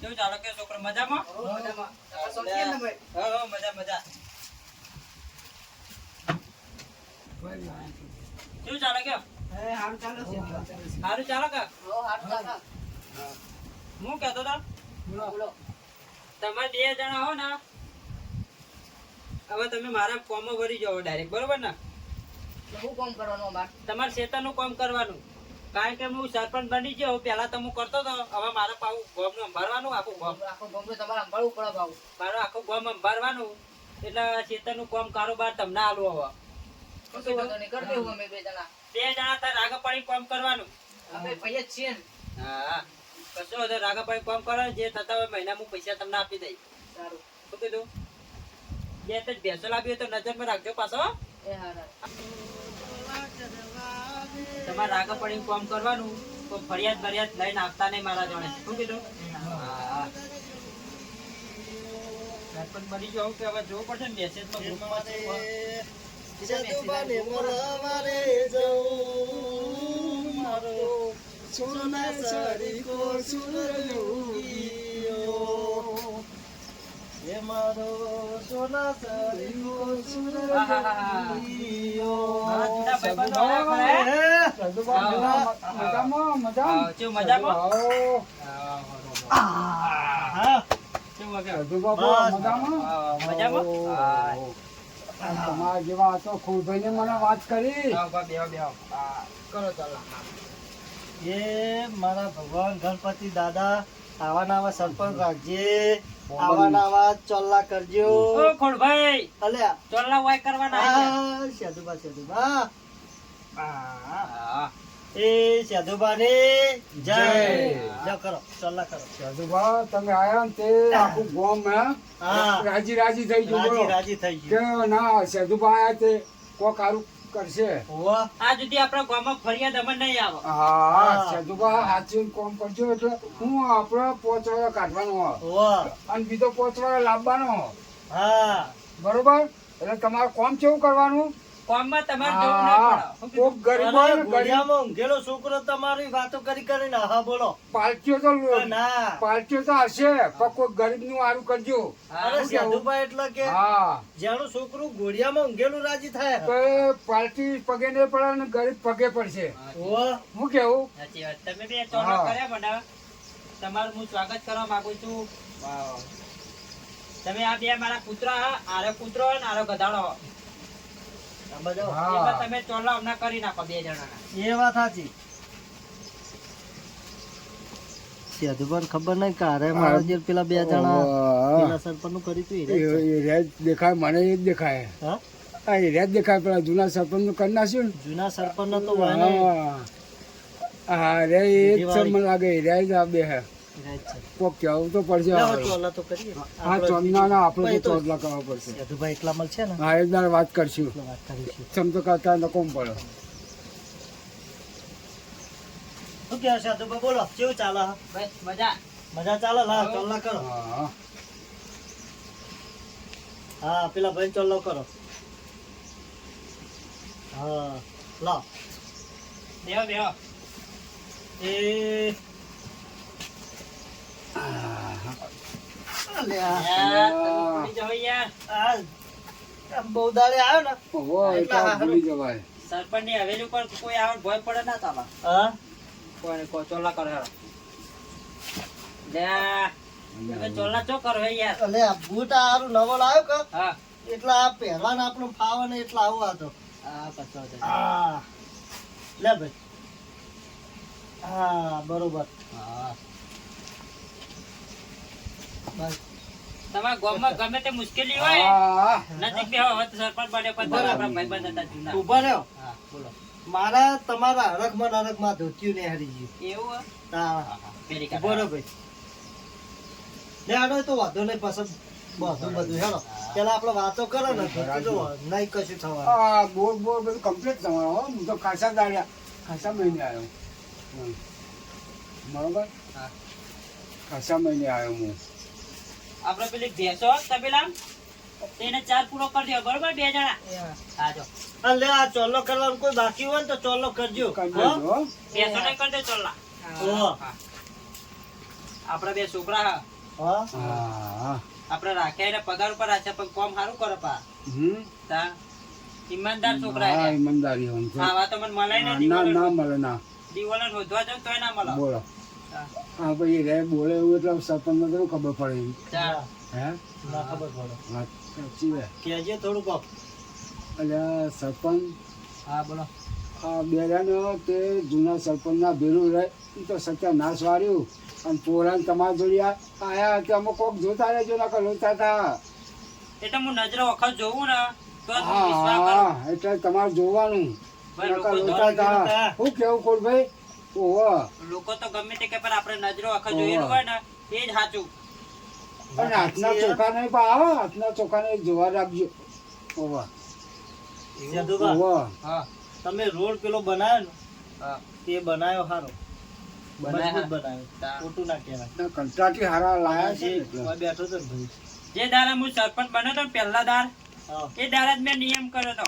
કેવું ચાલે કે છોકરા મજામાં? મજા. કેવું ચાલે કે? સારું ચાલે કે? હું કહેતો હતો તમે 2 જણા હો ને હવે તમે મારા કોમમાં ભરી જાઓ ડાયરેક્ટ, બરોબર ને? તમારે ખેતરનું કામ કરવાનું, કારણ કે હું સરપંચ બની ગયો. પેલા તો હું કરતો હતો, હવે મારે પાછું ગામનું સંભાળવાનું. આખું ગામ મારું આખું ગામ સંભાળવાનું, એટલે ખેતરનું કામ કારોબાર તમને આલું. હવે 2 જણા તાર રાગા પાડી કામ કરવાનું. હા, કશો હતો રાગા પાડી કામ કરવાનું. જે થતા હોય મહિના હું પૈસા તમને આપી દઈશ. સારું, શું કીધું? 2 ભેંસો લાવી હોય તો નજરમાં રાખજો પાછો. તમારે રાગા પડીને કામ કરવાનું, તો ફરિયાદ બરિયાદ લઈને આપતા નહીં મારા જોડે. શું કીધું? સરપંચ બની જાઉં કે હવે જોવું પડશે ને મેસેજમાં ગ્રુપમાં છે. તમારા જેવા હતો ખુરભાઈ ને મને વાત કરી. એ મારા ભગવાન ગણપતિ દાદા આવા નવા સરપંચ રાખજે, આવા નવા ચોલ્લા કરજો. ખોડભાઈ અલ્યા ચોલ્લા વાય કરવાના. સાધુબા એ સાધુબા ને જય જય કરો, ચોલ્લા કરો. સાધુબા તમે આયા ને તે આખું ગામ રાજી થઈ ગયું. રાજી થઈ કે ગયું. ના સાધુબા આયા તે કોક સારું કરશે. આ સુધી આપણા ગામમાં ફરિયાદ અમર નહીં આવે. હા, સાધુબા સાચું કામ કરજો એટલે હું આપડે 5 વાળા કાઢવાનો અને બીજો 5 વાળા લાવવાનો. હા બરોબર. એટલે તમારે કામ કેવું કરવાનું? ગામમાં તમારે જવું ના પડે. કોક ગરીબ હોય ને, ગરીબ ગોળિયામાં ઊંઘેલો છોકરો તમારી વાતો કરી કરીને હા બોલો. પાલટીઓ તો હશે પણ કોઈ ગરીબ નું સારું કરજો. અરે સાધુભાઈ એટલે કે હા, જેનું છોકરું ગોળિયામાં ઊંઘેલું રાજી થાય. તો પાલટી પગે નહીં પડે ને ગરીબ પગે પડશે. હું કેવું? સાચી વાત. તમે 2 ચોલ્લા કર્યા મને, તમારું હું સ્વાગત કરવા માંગુ છું. તમે આ 2 મારા કૂતરા, આરો કૂતરો અને આરો ગધાડો. તમે ચોલ્લા હમણાં કરી નાખો 2 જણાના. એ વાત સાચી. સાધુભાઈ ખબર નહીં કારે મારા જે પેલા 2 જણા પેલા સરપંચ નું કર્યું હતું દેખાય મને એ જ દેખાય. હા એ રેત દેખાય. પેલા જૂના સરપંચ નું કરી નાખ્યું ને. જૂના સરપંચ તો હા રે એ જ મને લાગે રે જ આ 2 હે. કોક કેવું તો પડશે. હા, ચોલના ના આપણે તો ચોલલા કરવા પડશે. સાધુભાઈ એટલા મળશે ને. હા, એકદાર વાત કરશું. વાત કરીશું. સમજો કરતા નકોમ પડે. શું કહે સાધુભાઈ બોલો, કેવું ચાલે? બસ મજા. મજા ચાલે? હા ચોલ્લા કરો. હા પેલા ભાઈ ચોલ્લો કરો. હા લાવ દેવો એ બહુ દાડે આવ્યો ને ભૂલી જવાય. સરપંચ ની હવેલી ઉપર કોઈ આવે ભય પડે ના ચાલે. કોઈ ચોલ્લા કરે ચોલ્લા ચો કરો યાર. અલે આ બૂટ હારું નવો લાવ્યો કે હા, એટલે આ પહેરવાના આપણું ફાવે ને એટલે આવું હતો. હા લે ભાઈ. હા બરોબર. હા, તમારા ગામમાં ગમે તે મુશ્કેલી હોય નજીક બે સરપંચ બને પણ આપણા ભાઈબંધ હતા જૂના. ઉભા રહ્યો. હા બોલો. મારા તમારા હરખમાં ધોત્યું ને હારી ગયું. એવું? હા પેરી બરોબર. ને આનો તો વાંધો નહીં. પસંદ બધું હેલો પેલા આપડે વાતો કરો ને નહીં કશું થવાનું. બોર બધું કમ્પ્લીટ તમારો. હું તો ખાસા દાડ્યા, ખાસા મહિને આવ્યો. બરોબર. ખાસા મહિને આવ્યો હું. આપડે પેલી ભેંસો તબેલા તેને 4 પૂરો કરી દો. બરોબર 2 જણા. હા જો લે આ ચોલ્લો કરવાનું કોઈ બાકી હોય ને તો ચોલ્લો કરજો. ભેંસો નહીં કરી દો ચોલ્લા. આપડા બે છોકરા હા હા હા આપડે રાખ્યા એને પગાર ઉપર રાખ્યા પણ કામ સારું કરે પા તા ઈમાનદાર છોકરા હા એને ઈમાનદારી હોય છે. ખાવા તો મને મલાય ને ના ના મળે ના દીવાલ શોધવા જાવ તોય ના મળે બોલો હા. હા ભાઈ રે બોલે એવું એટલે સરપંચ ને ખબર પડે એમ. તા. હે ના ખબર પડે વાત સાચી છે. કેજે થોડું કોક એટલે સરપંચ હા બોલો આ બેરાનો તે જૂના સરપંચના ભેરું રહે ઈ તો સત્યાનાશ વાળ્યું અને પોરાને તમારા જોડે આયા કે અમુક કોક જોતા રહેજો ના લોતા હતા. એ તો હું નજરે વખત જોઉં ને તો જ હું વિશ્વાસ કરું હા એટલે તમારે જોવાનું ભાઈ નકર લોકો લોતા હતા. જોતા. શું કેવું કોટભાઈ? ઓહો લોકો તો ગમે તે કે પણ આપણે નજરો વખત જોયેલું હોય ને એ જ સાચું અને હાથના ચોખા નહીં પણ આવો હાથના ચોખા ને જોવા રાખજો. ઓહો યદુભા, ઓહો હા તમે રોડ પેલો બનાવ્યો ને હા તે બનાવ્યો સારો બનાવ્યો. મજબૂત બનાવ્યો તા. ખોટું ના કહેવાય કંટાટી હારા લાયા છે જે એટલે. કોઈ બેઠો તો ને ભાઈ જે દાડા હું સરપંચ બન્યો તો ને પહેલા દાડ હા એ દાડા જ મેં નિયમ કર્યો તો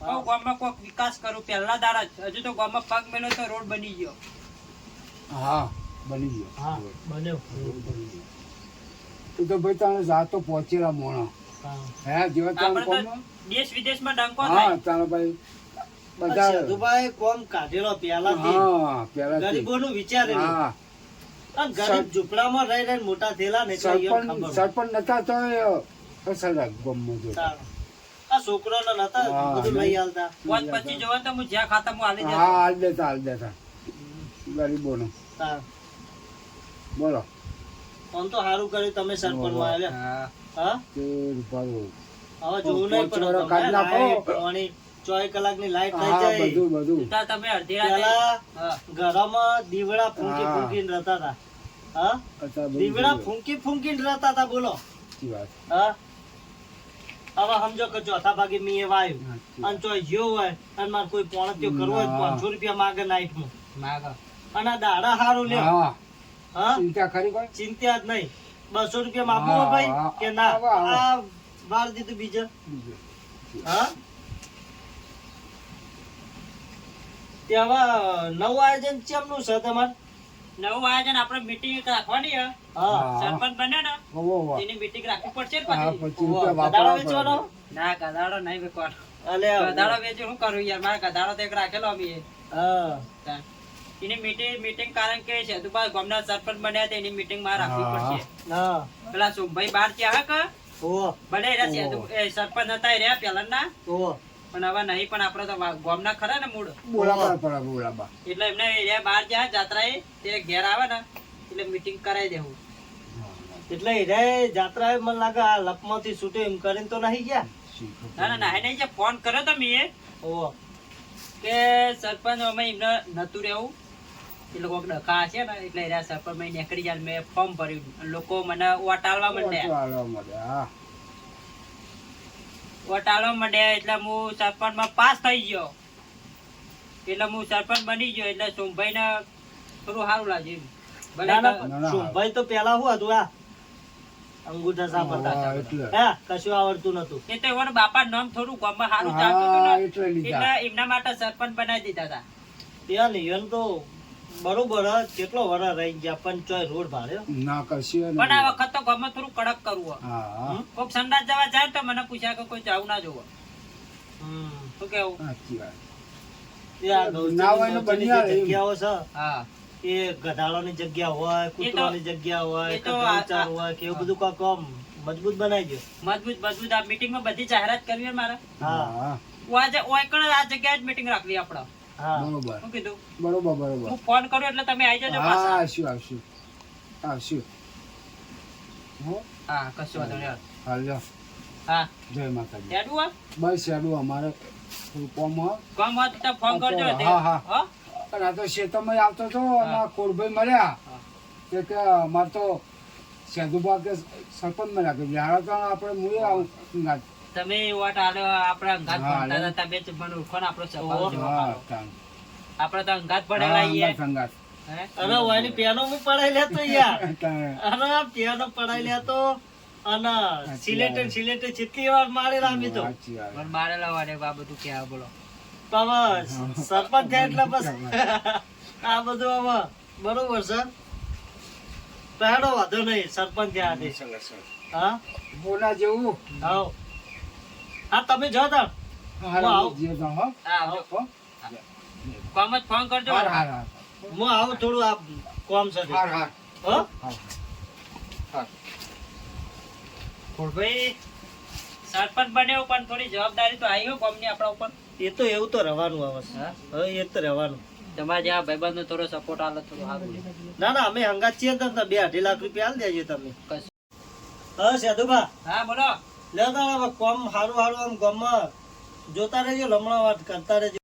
હા. હું ગામમાં કોઈક વિકાસ કરું પહેલા દાડા જ હજુ તો ગામમાં પગ મેલ્યો તો રોડ બની ગયો હા બની ગયો. હા બન્યો એ તો ભાઈ તમે જાતો પહોંચેલા મોણા હા હે જેવા તમે આપણે તો કોમ દેશ વિદેશમાં ડંકો હા થાય ચાલો ભાઈ બધા સધુભાઈ કોમ કાઢેલો પહેલાથી હા પેલા ગરીબોનું વિચારેલું હા અને ગરીબ ઝૂંપડામાં રહી રહીને મોટા થયેલા ને એટલે ઈયોને ખબર સરપંચ નતા તો અસર ગમમાં જો તાણ. આ છોકરાને નતા હા, બધું લઈ આલતા પાંચ પછી જોવા તો હું જ્યાં ખાતા હું હાલી હા જતો હાલ દેતા ગરીબોનું તાણ. બોલો આમ તો સારું કર્યું તમે સરપંચમાં આવ્યા હા. હા તે રૂપારું હવે જોવું નહીં પાંચ પડે વર્ષ કાઢી તમને. નાખો. લાઈટ, પાણી, 24 કલાકની લાઈટ થઈ હા જાય બધું તા તમે અડધી રાતે પેલા હા. ઘરમાં દીવડા ફૂંકી હા. ફૂંકીને રહેતા હતા હા અત્યારે બધું દીવડા બધું. ફૂંકી ફૂંકીને રહેતા હતા બોલો સાચી વાત. હા હવે સમજો કે ચોથા ભાગે મી એ વાયુ સાચી અને ચોય જ્યો હોય અને મારે કોઈ પોણત્યો કરવો હોય ના. 500 રૂપિયા માગે નાઈટમાં માગો. અને આ દાડા હારું લ્યો હા હા ચિંતા ખરી કોઈ ચિંતા જ નહીં 200 રૂપિયા માગવું હોય ભાઈ હા, કે ના આવા, આવા. આ વાર દીધું બીજે હા તે હવે નવું આયોજન ચેમનું છે તમારે નવું આયોજન આપણે મીટિંગ રાખવાની હે. હા સરપંચ બન્યો ને ઓહો વાહ. એની મીટિંગ રાખવી પડશે ને હા પછી 25 રૂપિયા ગધાડો વાપરવા વેચવાનો પડે. ના ગધાડો નહીં વેચવાનો અલે ગધાડો વેચી શું કરું યાર મારે ગધાડો તો એક રાખેલો અમે હા એની મીટિંગ કારણ કે સેતુભા ગામના સરપંચ બન્યા હતા એની મીટિંગ માં રાખવી હા. પડશે હા પેલા સોમભાઈ બાર ત્યાં કે ઓ ભલે એના સરપંચ હતા એ રહ્યા પહેલાના ઓ પણ હવે નહીં પણ આપડે તો ગામના ખરા ને મૂળ બોલાબા પડે બોલાબા. એટલે એમને એ બહાર જ્યાં જાત્રા તે ઘેર આવે ને એટલે મીટિંગ કરાવી દેવું એટલે રે જાત્રા મને લાગે આ લપમાંથી છૂટે એમ કરીને તો નહીં ગયા ના ના ના નહીં જે ફોન કર્યો તો મેં ઓ કે સરપંચ અમે એમને નતું રહેવું એટલે કોઈક ડખા છે ને એટલે એના સરપંચ માં નીકળી જાય મેં ફોર્મ ભર્યું અને લોકો મને વટાળવા માંડ્યા ચાલવા મળે હા વટાળવા માંડ્યા એટલે હું સરપંચ માં પાસ થઈ ગયો એટલે હું સરપંચ બની ગયો એટલે સોમભાઈ ને થોડું સારું લાગ્યું ભલે ના ના ના, ના. સોમભાઈ તો પેલા શું હતું આ અંગૂઠા સાપરતા હા, એટલે. હે કશું આવડતું નતું એ તો એવાનું બાપા નામ થોડું ગામમાં સારું ચાલતું હતું હા ને એટલે લીધા એટલે એમના માટે સરપંચ બનાવી દીધા હતા ત્યાં નિયન તો બરોબર જ, કેટલો વર રહી ગયા પણ ચોય રોડ ભાડ્યો ના કશું પણ આ વખત તો ગામમાં થોડું કડક કરવું હે. હા કોક સંડાસ જવા જાય તો મને પૂછ્યા કે કોઈ જાવું ના જોવો શું કેવું સાચી વાત. ત્યાં ના હોય ને ગૌચરની બની આવે જે એમ. જગ્યાઓ છે હા એ ગધાડાની જગ્યા હોય કૂતરાની જગ્યા હોય એ કે તો ગૌચર હોય કે એવું બધું કાંઈક આમ મજબૂત બનાવી દો મજબૂત આ મીટિંગમાં બધી જાહેરાત કરવી હે મારે હા હા ઓય કણ આ જગ્યાએ જ મીટિંગ રાખવી આપણે હા બરોબર શું કીધું બરોબર હું ફોન કરું એટલે તમે આવી જજો પાછા હા આવશું હો હા કશું વાંધો નહીં હાલો હા જય માતાજી હેડું હે? બસ હેડું અમારે થોડું કોમ હોય. કામ હોય તો ફોન કરજો તે. હા, હા. હો? અને આ તો શેતરમાં આવતો હતો અને આ કોરભાઈ મળ્યા હા. તે કે અમારે તો સેદુભા કે સરપંચ મળ્યા કે જ્યારે તો આપણે મુએ આવું ગાત. તમે વોટ આલ્યો આપણે અંગાત હા, ભણતા આલ્યો. હતા તમે જ મને ઓળખો ને આપણો ઓહો. સ્વભાવ જેવો હા, પાડો. તાન. આપણે તો અંગાત હા, ભણેલા છીએ. સંગાત. હે? અરે ઓયની પેનો હું પડાઈ લેતો યાર તાન. અરે પેનો પડાઈ લેતો અને સિલેટે ચેટલી વાર મારે રામી તો સાચી વાત. પણ મારેલા વાળે આ બધું ક્યાં બોલો તો હવે સરપંચ થયા એટલે બસ આ બધું હવે બરોબર છે તો હેડો વાંધો નહીં સરપંચ ત્યાં આદેશ. હા બોના જેવું આવો. હા તમે જો તાર હારું, આવું. જે તો હો. હા આવજો. હો. કોમ જ ફોન કરજો હાર, હાર, હાર. હું આવું થોડું આ કોમ છે તે. હાર, હાર. હો હાર. ભાઈ સરપંચ બન્યો પણ થોડી જવાબદારી તો આવી કોમની આપણા ઉપર. એ તો એવું તો રહેવાનું આવે છે. હા? હવે એ તો રહેવાનું. તમારે જ્યાં ભાઈબંધનો થોડો સપોર્ટ આલે થોડું સારું રહે. ના ના અમે હંગાત છીએ ને તમે 2-2.5 લાખ રૂપિયા આલ દેજો તમે. કશું. હા સેદુભા હા બોલો. લે તારા કોમ હારું હારું આમ ગામમાં જોતા રહેજો લમણા વાત કરતા રહેજો.